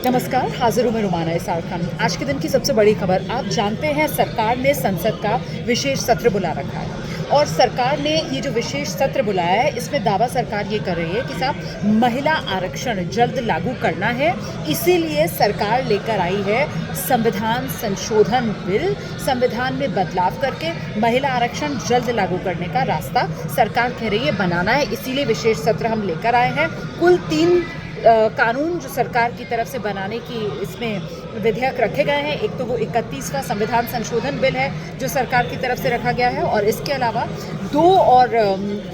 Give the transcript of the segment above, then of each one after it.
नमस्कार, हाजिर हूँ मैं रुमाना इसार खान। आज के दिन की सबसे बड़ी खबर, आप जानते हैं सरकार ने संसद का विशेष सत्र बुला रखा है और सरकार ने ये जो विशेष सत्र बुलाया है इसमें दावा सरकार ये कर रही है कि साहब महिला आरक्षण जल्द लागू करना है। इसीलिए सरकार लेकर आई है संविधान संशोधन बिल। संविधान में बदलाव करके महिला आरक्षण जल्द लागू करने का रास्ता सरकार कह रही है बनाना है। इसीलिए विशेष सत्र हम लेकर आए हैं। कुल 3 कानून जो सरकार की तरफ से बनाने की इसमें विधेयक रखे गए हैं। एक तो वो 31वां संविधान संशोधन बिल है जो सरकार की तरफ से रखा गया है और इसके अलावा 2 और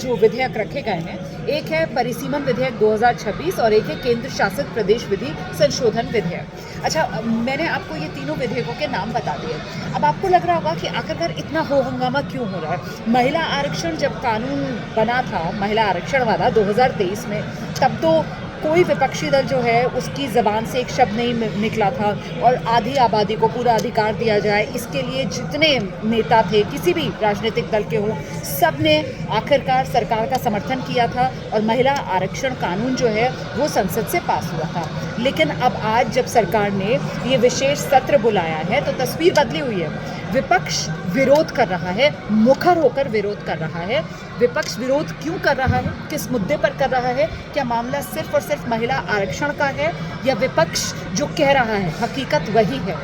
जो विधेयक रखे गए हैं, एक है परिसीमन विधेयक 2026 और एक है केंद्र शासित प्रदेश विधि संशोधन विधेयक। अच्छा, मैंने आपको ये तीनों विधेयकों के नाम बता दिए। अब आपको लग रहा होगा कि आखिरकार इतना हो हंगामा क्यों हो रहा है। महिला आरक्षण जब कानून बना था, महिला आरक्षण वाला 2023 में, तब तो कोई विपक्षी दल जो है उसकी ज़बान से एक शब्द नहीं निकला था और आधी आबादी को पूरा अधिकार दिया जाए, इसके लिए जितने नेता थे किसी भी राजनीतिक दल के हों, सब ने आखिरकार सरकार का समर्थन किया था और महिला आरक्षण कानून जो है वो संसद से पास हुआ था। लेकिन अब आज जब सरकार ने ये विशेष सत्र बुलाया है तो तस्वीर बदली हुई है। विपक्ष विरोध कर रहा है, मुखर होकर विरोध कर रहा है। विपक्ष विरोध क्यों कर रहा है, किस मुद्दे पर कर रहा है? क्या मामला सिर्फ और सिर्फ महिला आरक्षण का है या विपक्ष जो कह रहा है हकीकत वही है?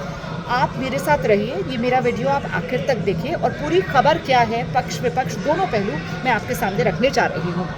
आप मेरे साथ रहिए, ये मेरा वीडियो आप आखिर तक देखिए और पूरी खबर क्या है, पक्ष विपक्ष दोनों पहलू मैं आपके सामने रखने जा रही हूँ।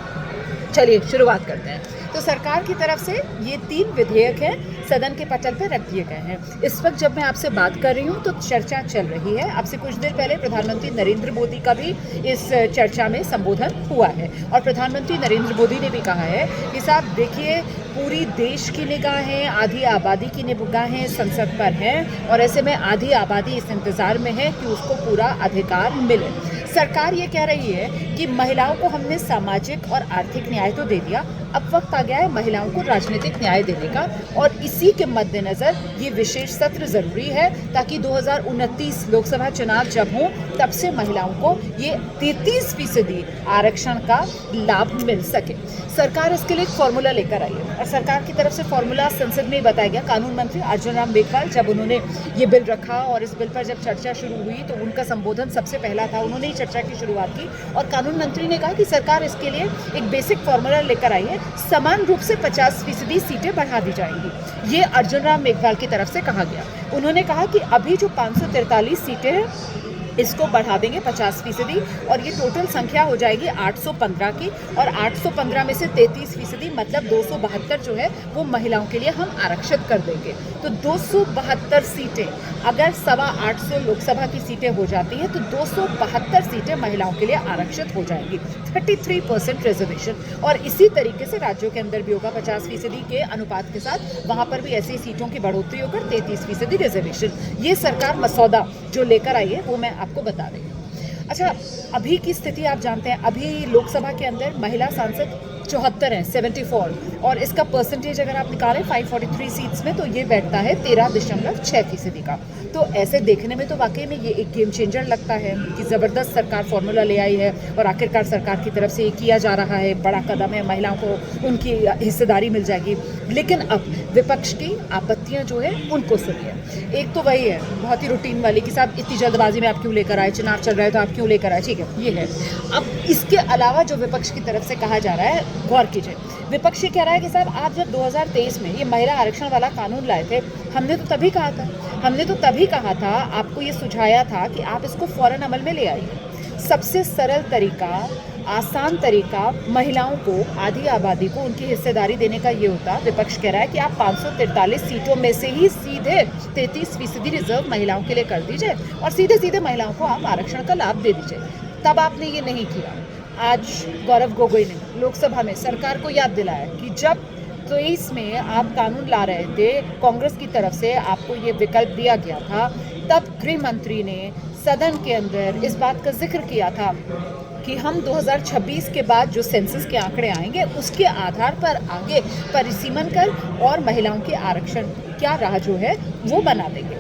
चलिए शुरुआत करते हैं। तो सरकार की तरफ से ये 3 विधेयक हैं, सदन के पटल पर रख दिए गए हैं। इस वक्त जब मैं आपसे बात कर रही हूँ तो चर्चा चल रही है। अब से कुछ देर पहले प्रधानमंत्री नरेंद्र मोदी का भी इस चर्चा में संबोधन हुआ है और प्रधानमंत्री नरेंद्र मोदी ने भी कहा है कि साहब देखिए, पूरी देश की निगाहें, आधी आबादी की निगाहें संसद पर हैं और ऐसे में आधी आबादी इस इंतज़ार में है कि उसको पूरा अधिकार मिले। सरकार ये कह रही है कि महिलाओं को हमने सामाजिक और आर्थिक न्याय तो दे दिया, अब वक्त आ गया है महिलाओं को राजनीतिक न्याय देने का और इसी के मद्देनज़र ये विशेष सत्र ज़रूरी है ताकि 2029 लोकसभा चुनाव जब हों तब से महिलाओं को ये 33% आरक्षण का लाभ मिल सके। सरकार इसके लिए एक फॉर्मूला लेकर आई है और सरकार की तरफ से फॉर्मूला संसद में ही बताया गया। कानून मंत्री अर्जुन राम मेघवाल जब उन्होंने ये बिल रखा और इस बिल पर जब चर्चा शुरू हुई तो उनका संबोधन सबसे पहला था, उन्होंने ही चर्चा की शुरुआत की और कानून मंत्री ने कहा कि सरकार इसके लिए एक बेसिक फॉर्मूला लेकर आई है, समान रूप से 50% सीटें बढ़ा दी जाएंगी। ये अर्जुन राम मेघवाल की तरफ से कहा गया। उन्होंने कहा कि अभी जो 543 सीटें हैं इसको बढ़ा देंगे 50% और ये टोटल संख्या हो जाएगी 815 की और 815 में से 33% मतलब 272 जो है वो महिलाओं के लिए हम आरक्षित कर देंगे। तो 272 सीटें, अगर 825 लोकसभा की सीटें हो जाती हैं तो 272 सीटें महिलाओं के लिए आरक्षित हो जाएंगी, 33% रिजर्वेशन। और इसी तरीके से राज्यों के अंदर भी होगा 50% के अनुपात के साथ, वहाँ पर भी ऐसी सीटों की बढ़ोतरी होकर 33% रिजर्वेशन। ये सरकार मसौदा जो लेकर आई है वो मैं आपको बता रही हूँ। अच्छा, अभी की स्थिति आप जानते हैं, अभी लोकसभा के अंदर महिला सांसद 74 हैं, 74, और इसका परसेंटेज अगर आप निकालें 543 सीट्स में तो ये बैठता है 13.6% का। तो ऐसे देखने में तो वाकई में ये एक गेम चेंजर लगता है कि ज़बरदस्त सरकार फॉर्मूला ले आई है और आखिरकार सरकार की तरफ से ये किया जा रहा है, बड़ा कदम है, महिलाओं को उनकी हिस्सेदारी मिल जाएगी। लेकिन अब विपक्ष की आपत्तियां जो है उनको सुनिए। एक तो वही है बहुत ही रूटीन वाली कि साहब इतनी जल्दबाजी में आप क्यों लेकर आए, चुनाव चल रहा है तो आप क्यों लेकर आए, ठीक है, ये है। अब इसके अलावा जो विपक्ष की तरफ से कहा जा रहा है, गौर कीजिए, विपक्ष ये कह रहा है कि साहब आप जब 2023 में ये महिला आरक्षण वाला कानून लाए थे, हमने तो तभी कहा था, आपको ये सुझाया था कि आप इसको फौरन अमल में ले आइए। सबसे सरल तरीका, आसान तरीका महिलाओं को, आधी आबादी को उनकी हिस्सेदारी देने का ये होता। विपक्ष कह रहा है कि आप 543 सीटों में से ही सीधे 33% रिजर्व महिलाओं के लिए कर दीजिए और सीधे सीधे महिलाओं को आप आरक्षण का लाभ दे दीजिए। तब आपने ये नहीं किया। आज गौरव गोगोई ने लोकसभा में सरकार को याद दिलाया कि जब 23 में आप कानून ला रहे थे, कांग्रेस की तरफ से आपको ये विकल्प दिया गया था, तब गृह मंत्री ने सदन के अंदर इस बात का जिक्र किया था कि हम 2026 के बाद जो सेंसस के आंकड़े आएंगे उसके आधार पर आगे परिसीमन कर और महिलाओं के आरक्षण क्या राह जो है वो बना देंगे।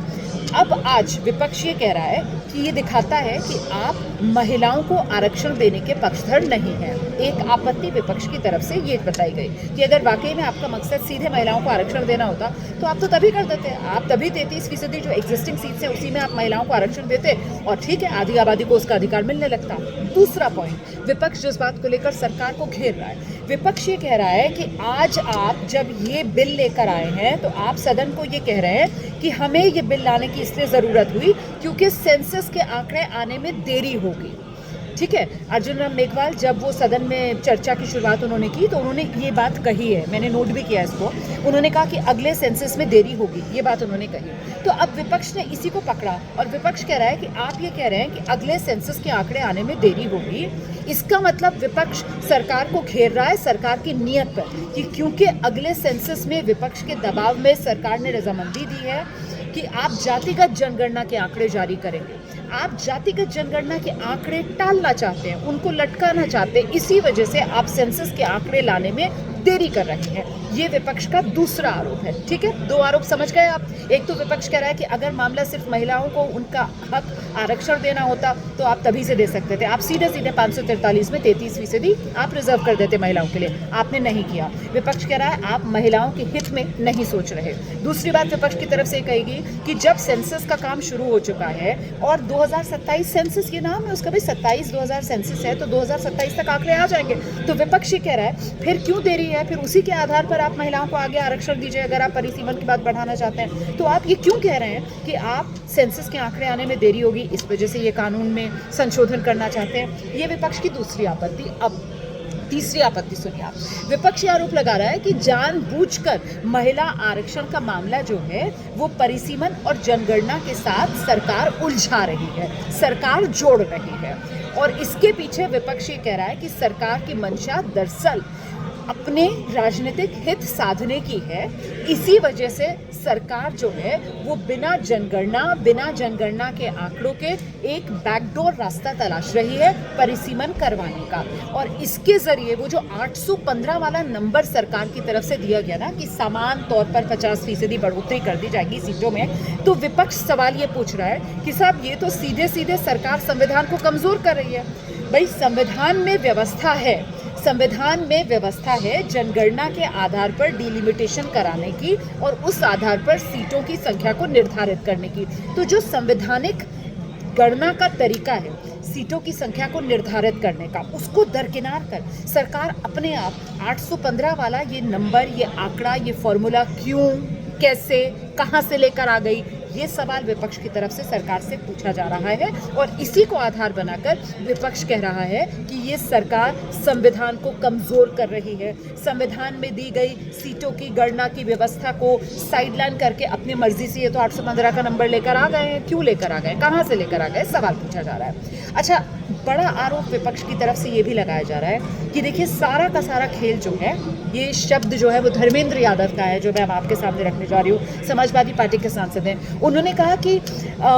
अब आज विपक्ष ये कह रहा है कि ये दिखाता है कि आप महिलाओं को आरक्षण देने के पक्षधर नहीं हैं। एक आपत्ति विपक्ष की तरफ से ये बताई गई कि अगर वाकई में आपका मकसद सीधे महिलाओं को आरक्षण देना होता तो आप तो तभी कर देते। आप तभी 33% जो एग्जिस्टिंग सीट्स हैं उसी में आप महिलाओं को आरक्षण देते और ठीक है, आधी आबादी को उसका अधिकार मिलने लगता। दूसरा पॉइंट, विपक्ष जिस बात को लेकर सरकार को घेर रहा है, विपक्ष ये कह रहा है कि आज आप जब ये बिल लेकर आए हैं तो आप सदन को ये कह रहे हैं कि हमें ये बिल लाने की इसलिए ज़रूरत हुई क्योंकि सेंसस के आंकड़े आने में देरी होगी। ठीक है, अर्जुन राम मेघवाल जब वो सदन में चर्चा की शुरुआत उन्होंने की तो उन्होंने ये बात कही है, मैंने नोट भी किया इसको। उन्होंने कहा कि अगले सेंसस में देरी होगी, ये बात उन्होंने कही। तो अब विपक्ष ने इसी को पकड़ा और विपक्ष कह रहा है कि आप ये कह रहे हैं कि अगले सेंसस के आंकड़े आने में देरी होगी। इसका मतलब विपक्ष सरकार को घेर रहा है, सरकार की नीयत पर, कि क्योंकि अगले सेंसस में विपक्ष के दबाव में सरकार ने रजामंदी दी है कि आप जातिगत जनगणना के आंकड़े जारी करेंगे। आप जातिगत जनगणना के आंकड़े टालना चाहते हैं, उनको लटकाना चाहते हैं, इसी वजह से आप सेंसस के आंकड़े लाने में देरी कर रहे हैं। ये विपक्ष का दूसरा आरोप है। ठीक है, दो आरोप समझ गए आप। एक तो विपक्ष कह रहा है कि अगर मामला सिर्फ महिलाओं को उनका हक आरक्षण देना होता तो आप तभी से दे सकते थे, आप सीधे सीधे 543 में 33% आप रिजर्व कर देते महिलाओं के लिए, आपने नहीं किया। विपक्ष कह रहा है आप महिलाओं के हित में नहीं सोच रहे। दूसरी बात विपक्ष की तरफ से कहेगी कि जब सेंसस का काम शुरू हो चुका है और 2027 सेंसस ये नाम है उसका, भी 27-2000 सेंसस है तो 2027 तक आंकड़े आ जाएंगे। तो विपक्ष ये कह रहा है फिर क्यों देरी है, फिर उसी के आधार पर आप महिलाओं को आगे आरक्षण दीजिए। अगर आप परिसीमन की बात बढ़ाना चाहते हैं तो आप ये क्यों कह रहे हैं कि आप सेंसस के आंकड़े आने में देरी होगी, इस वजह से ये कानून में संशोधन करना चाहते हैं। ये विपक्ष की दूसरी आपत्ति। अब तीसरी आपत्ति सुनिए आप। विपक्ष आरोप लगा रहा है कि जानबूझकर महिला आरक्षण का मामला जो है वो परिसीमन और जनगणना के साथ सरकार उलझा रही है, सरकार जोड़ रही है। और इसके पीछे विपक्ष ये कह रहा है कि सरकार की मंशा दरअसल अपने राजनीतिक हित साधने की है। इसी वजह से सरकार जो है वो बिना जनगणना के आंकड़ों के एक बैकडोर रास्ता तलाश रही है परिसीमन करवाने का। और इसके जरिए वो जो 815 वाला नंबर सरकार की तरफ से दिया गया ना कि समान तौर पर 50% बढ़ोतरी कर दी जाएगी सीटों में, तो विपक्ष सवाल ये पूछ रहा है कि साहब ये तो सीधे सीधे सरकार संविधान को कमजोर कर रही है। भाई संविधान में व्यवस्था है जनगणना के आधार पर डिलिमिटेशन कराने की और उस आधार पर सीटों की संख्या को निर्धारित करने की। तो जो संवैधानिक गणना का तरीका है सीटों की संख्या को निर्धारित करने का, उसको दरकिनार कर सरकार अपने आप 815 वाला ये नंबर, ये आंकड़ा, ये फॉर्मूला क्यों, कैसे, कहां से लेकर आ गई, ये सवाल विपक्ष की तरफ से सरकार से पूछा जा रहा है। और इसी को आधार बनाकर विपक्ष कह रहा है कि ये सरकार संविधान को कमजोर कर रही है, संविधान में दी गई सीटों की गणना की व्यवस्था को साइडलाइन करके अपनी मर्जी से ये तो 815 का नंबर लेकर आ गए हैं। क्यों लेकर आ गए, कहां से लेकर आ गए, सवाल पूछा जा रहा है। अच्छा, बड़ा आरोप विपक्ष की तरफ से ये भी लगाया जा रहा है कि देखिए सारा का सारा खेल जो है, ये शब्द जो है वो धर्मेंद्र यादव का है जो मैं आपके सामने रखने जा रही हूँ, समाजवादी पार्टी के सांसद हैं। उन्होंने कहा कि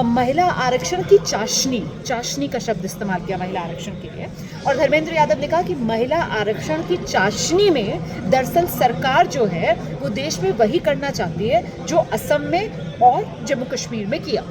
महिला आरक्षण की चाशनी का शब्द इस्तेमाल किया महिला आरक्षण के लिए। और धर्मेंद्र यादव ने कहा कि महिला आरक्षण की चाशनी में दरअसल सरकार जो है वो देश में वही करना चाहती है जो असम में और जम्मू कश्मीर में किया।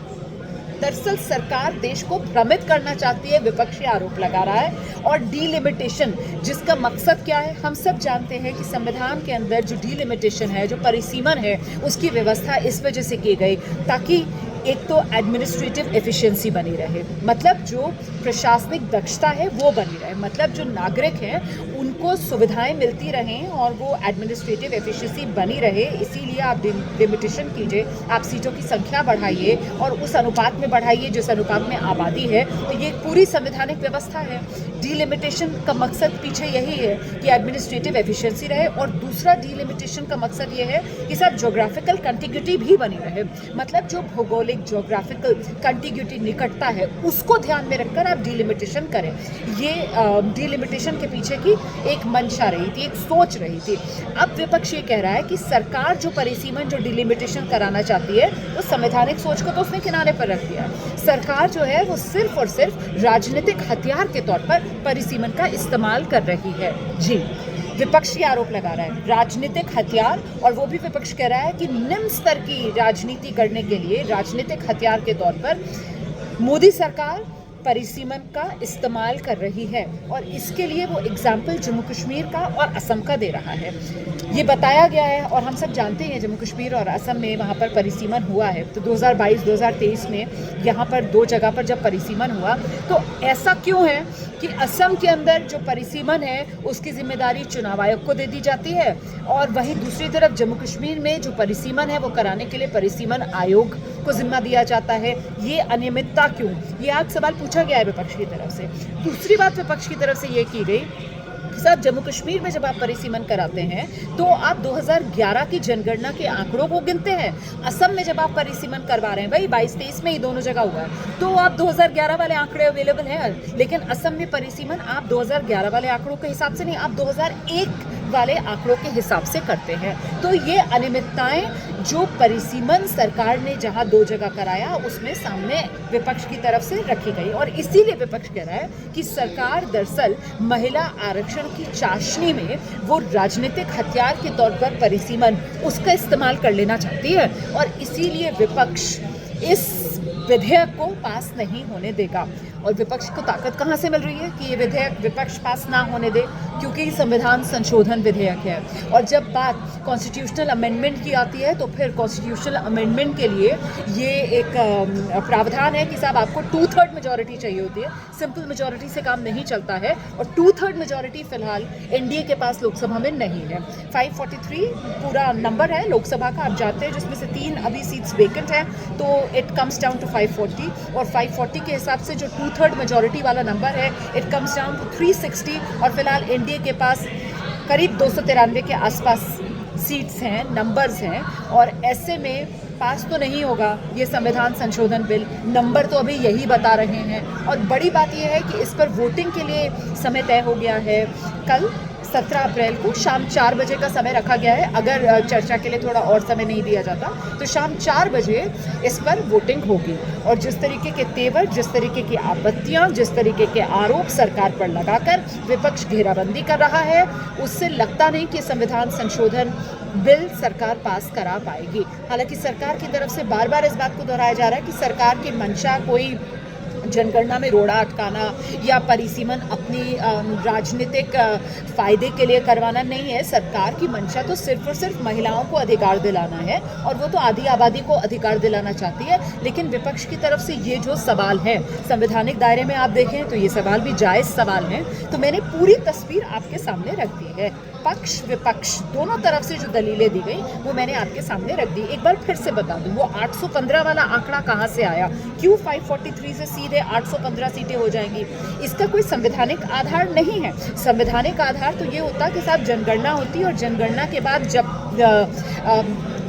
दरअसल सरकार देश को भ्रमित करना चाहती है, विपक्षी आरोप लगा रहा है। और डीलिमिटेशन जिसका मकसद क्या है, हम सब जानते हैं कि संविधान के अंदर जो डीलिमिटेशन है, जो परिसीमन है, उसकी व्यवस्था इस वजह से की गई ताकि एक तो एडमिनिस्ट्रेटिव एफिशिएंसी बनी रहे, मतलब जो प्रशासनिक दक्षता है वो बनी रहे, मतलब जो नागरिक हैं उनको सुविधाएं मिलती रहें और वो एडमिनिस्ट्रेटिव एफिशिएंसी बनी रहे। इसीलिए आप लिमिटेशन कीजिए, आप सीटों की संख्या बढ़ाइए और उस अनुपात में बढ़ाइए जिस अनुपात में आबादी है। तो ये पूरी संवैधानिक व्यवस्था है। डीलिमिटेशन का मकसद पीछे यही है कि एडमिनिस्ट्रेटिव एफिशिएंसी रहे। और दूसरा डीलिमिटेशन का मकसद ये है कि सब ज्योग्राफिकल कंटिग्यूटी भी बनी रहे, मतलब जो भौगोलिक ज्योग्राफिकल कंटिग्यूटी निकटता है उसको ध्यान में रखकर आप डीलिमिटेशन करें। ये डीलिमिटेशन के पीछे की एक मंशा रही थी, एक सोच रही थी। अब विपक्ष ये कह रहा है कि सरकार जो परिसीमन, जो डीलिमिटेशन कराना चाहती है, तो संवैधानिक सोच को तो उसने किनारे पर रख दिया। सरकार जो है वो सिर्फ और सिर्फ राजनीतिक हथियार के तौर पर परिसीमन का इस्तेमाल कर रही है। जी। विपक्ष ये आरोप लगा रहा है, राजनीतिक हथियार, और वो भी विपक्ष कह रहा है कि निम्न स्तर की राजनीति करने के लिए राजनीतिक हथियार के तौर पर मोदी सरकार परिसीमन का इस्तेमाल कर रही है, और इसके लिए वो एग्जाम्पल जम्मू कश्मीर का और असम का दे रहा है। ये बताया गया है और हम सब जानते हैं जम्मू कश्मीर और असम में वहाँ पर परिसीमन हुआ है। तो 2022-2023 में यहाँ पर 2 जगह पर जब परिसीमन हुआ, तो ऐसा क्यों है कि असम के अंदर जो परिसीमन है उसकी जिम्मेदारी चुनाव आयोग को दे दी जाती है, और वहीं दूसरी तरफ जम्मू कश्मीर में जो परिसीमन है वो कराने के लिए परिसीमन आयोग को जिम्मा दिया जाता है। ये अनियमितता क्यों, ये आज सवाल पूछा गया है विपक्ष की तरफ से। दूसरी बात विपक्ष की तरफ से ये की गई, साहब जम्मू कश्मीर में जब आप परिसीमन कराते हैं तो आप 2011 की जनगणना के आंकड़ों को गिनते हैं। असम में जब आप परिसीमन करवा रहे हैं, भाई 22-23 में ही दोनों जगह हुआ है, तो आप 2011 वाले आंकड़े अवेलेबल हैं, लेकिन असम में परिसीमन आप 2011 वाले आंकड़ों के हिसाब से नहीं, आप 2001 वाले आंकड़ों के हिसाब से करते हैं। तो ये अनियमितताएं जो परिसीमन सरकार ने जहां 2 जगह कराया उसमें सामने विपक्ष की तरफ से रखी गई, और इसीलिए विपक्ष कह रहा है कि सरकार दरअसल महिला आरक्षण की चाशनी में वो राजनीतिक हथियार के तौर पर परिसीमन उसका इस्तेमाल कर लेना चाहती है, और इसीलिए विपक्ष इस विधेयक को पास नहीं होने देगा। और विपक्ष को ताकत कहाँ से मिल रही है कि ये विधेयक विपक्ष पास ना होने दे, क्योंकि संविधान संशोधन विधेयक है, और जब बात कॉन्स्टिट्यूशनल अमेंडमेंट की आती है तो फिर कॉन्स्टिट्यूशनल अमेंडमेंट के लिए ये एक प्रावधान है कि साहब आपको 2/3 मेजॉरिटी चाहिए होती है, सिंपल मेजॉरिटी से काम नहीं चलता है, और 2/3 मेजॉरिटी फिलहाल एनडीए के पास लोकसभा में नहीं है। 543 पूरा नंबर है लोकसभा का, आप जानते हैं, जिसमें से 3 अभी सीट्स वेकेंट है, तो इट कम्स डाउन टू 540, और 540 के हिसाब से जो 2/3 मेजॉरिटी वाला नंबर है इट कम्स डाउन टू 360, और फिलहाल एनडीए के पास करीब 293 के आसपास सीट्स हैं, नंबर्स हैं, और ऐसे में पास तो नहीं होगा ये संविधान संशोधन बिल, नंबर तो अभी यही बता रहे हैं। और बड़ी बात यह है कि इस पर वोटिंग के लिए समय तय हो गया है, कल 17 अप्रैल को शाम 4 बजे का समय रखा गया है। अगर चर्चा के लिए थोड़ा और समय नहीं दिया जाता तो शाम 4 बजे इस पर वोटिंग होगी, और जिस तरीके के तेवर, जिस तरीके की आपत्तियां, जिस तरीके के आरोप सरकार पर लगाकर विपक्ष घेराबंदी कर रहा है, उससे लगता नहीं कि संविधान संशोधन बिल सरकार पास करा पाएगी। हालांकि सरकार की तरफ से बार बार इस बात को दोहराया जा रहा है कि सरकार की मंशा कोई जनगणना में रोड़ा अटकाना या परिसीमन अपनी राजनीतिक फायदे के लिए करवाना नहीं है। सरकार की मंशा तो सिर्फ और सिर्फ महिलाओं को अधिकार दिलाना है, और वो तो आधी आबादी को अधिकार दिलाना चाहती है। लेकिन विपक्ष की तरफ से ये जो सवाल है, संवैधानिक दायरे में आप देखें तो ये सवाल भी जायज़ सवाल हैं। तो मैंने पूरी तस्वीर आपके सामने रख दी है, पक्ष विपक्ष दोनों तरफ से जो दलीलें दी गई वो मैंने आपके सामने रख दी। एक बार फिर से बता दूं, वो 815 वाला आंकड़ा कहाँ से आया, क्यों 543 से सीधे 815 सीटें हो जाएंगी, इसका कोई संवैधानिक आधार नहीं है। संवैधानिक आधार तो ये होता कि साहब जनगणना होती, और जनगणना के बाद जब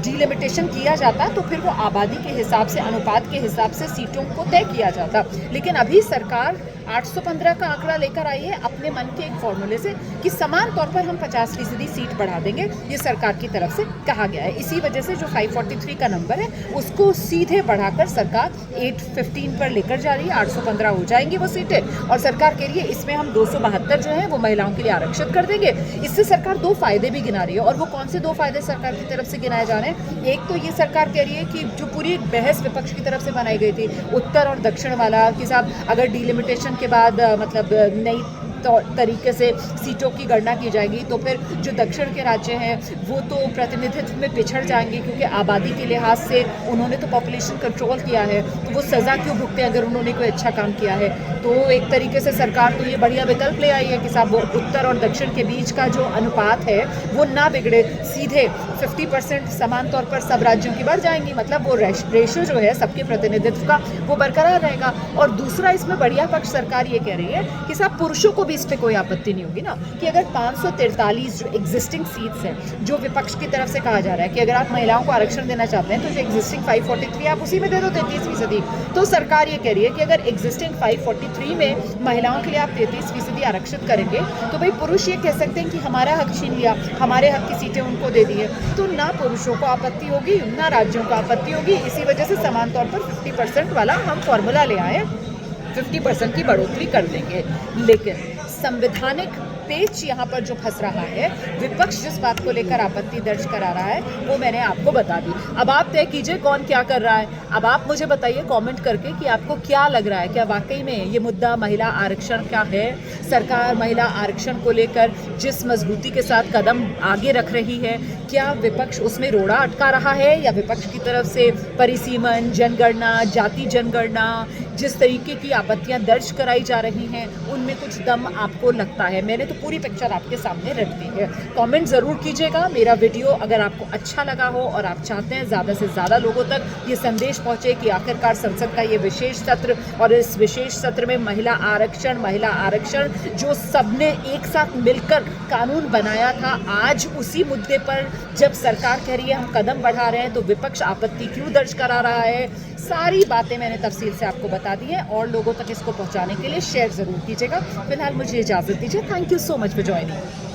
डिलिमिटेशन किया जाता तो फिर वो आबादी के हिसाब से, अनुपात के हिसाब से सीटों को तय किया जाता। लेकिन अभी सरकार 815 का आंकड़ा लेकर आई है अपने मन के एक फॉर्मूले से कि समान तौर पर हम 50% सीट बढ़ा देंगे, ये सरकार की तरफ से कहा गया है। इसी वजह से जो 543 का नंबर है उसको सीधे बढ़ाकर सरकार 815 पर लेकर जा रही है। 815 हो जाएंगी वो सीटें, और सरकार कह रही है इसमें हम 272 जो है वो महिलाओं के लिए आरक्षित कर देंगे। इससे सरकार 2 फायदे भी गिना रही है, और वो कौन से 2 फायदे सरकार की तरफ से गिनाए जा रहे हैं। एक तो ये सरकार कह रही है कि जो पूरी बहस विपक्ष की तरफ से बनाई गई थी उत्तर और दक्षिण वाला, कि साहब अगर डिलिमिटेशन के बाद मतलब नई तरीके से सीटों की गणना की जाएगी तो फिर जो दक्षिण के राज्य हैं वो तो प्रतिनिधित्व में पिछड़ जाएंगे, क्योंकि आबादी के लिहाज से उन्होंने तो पॉपुलेशन कंट्रोल किया है, तो वो सज़ा क्यों भुगते अगर उन्होंने कोई अच्छा काम किया है। तो एक तरीके से सरकार तो ये बढ़िया विकल्प ले आई है कि साहब वो उत्तर और दक्षिण के बीच का जो अनुपात है वो ना बिगड़े, सीधे 50% समान तौर पर सब राज्यों की बढ़ जाएंगी, मतलब वो रेशो जो है सबके प्रतिनिधित्व का वो बरकरार रहेगा। और दूसरा इसमें बढ़िया पक्ष सरकार ये कह रही है कि साहब पुरुषों को इस पे कोई आपत्ति नहीं होगी ना, कि अगर 543 जो एग्जिस्टिंग सीट्स हैं, जो विपक्ष की तरफ से कहा जा रहा है कि अगर आप महिलाओं को आरक्षण देना चाहते हैं तो जो एग्जिस्टिंग 543 आप उसी में दे दो 33%। तो सरकार ये कह रही है कि अगर एग्जिस्टिंग 543 में महिलाओं के लिए आप 33% आरक्षित करेंगे तो भाई पुरुष ये कह सकते हैं कि हमारा हक छीन लिया, हमारे हक की सीटें उनको दे दी है। तो ना पुरुषों को आपत्ति होगी ना राज्यों को आपत्ति होगी। इसी वजह से समान तौर पर 50% वाला हम फॉर्मूला ले आए, 50% की बढ़ोतरी कर देंगे। लेकिन संवैधानिक पेच यहाँ पर जो फंस रहा है, विपक्ष जिस बात को लेकर आपत्ति दर्ज करा रहा है वो मैंने आपको बता दी। अब आप तय कीजिए कौन क्या कर रहा है। अब आप मुझे बताइए कमेंट करके कि आपको क्या लग रहा है, क्या वाकई में ये मुद्दा महिला आरक्षण का है? सरकार महिला आरक्षण को लेकर जिस मजबूती के साथ कदम आगे रख रही है, क्या विपक्ष उसमें रोड़ा अटका रहा है, या विपक्ष की तरफ से परिसीमन, जनगणना, जाति जनगणना, जिस तरीके की आपत्तियां दर्ज कराई जा रही हैं उनमें कुछ दम आपको लगता है? मैंने तो पूरी पिक्चर आपके सामने रख दी है। कमेंट ज़रूर कीजिएगा। मेरा वीडियो अगर आपको अच्छा लगा हो और आप चाहते हैं ज़्यादा से ज़्यादा लोगों तक ये संदेश पहुँचे कि आखिरकार संसद का ये विशेष सत्र, और इस विशेष सत्र में महिला आरक्षण जो सबने एक साथ मिलकर कानून बनाया था, आज उसी मुद्दे पर जब सरकार कह रही है हम कदम बढ़ा रहे हैं तो विपक्ष आपत्ति क्यों दर्ज करा रहा है, सारी बातें मैंने तफसील से आपको बता दी है। और लोगों तक इसको पहुंचाने के लिए शेयर ज़रूर कीजिएगा। फिलहाल मुझे इजाज़त दीजिए। Thank you so much for joining.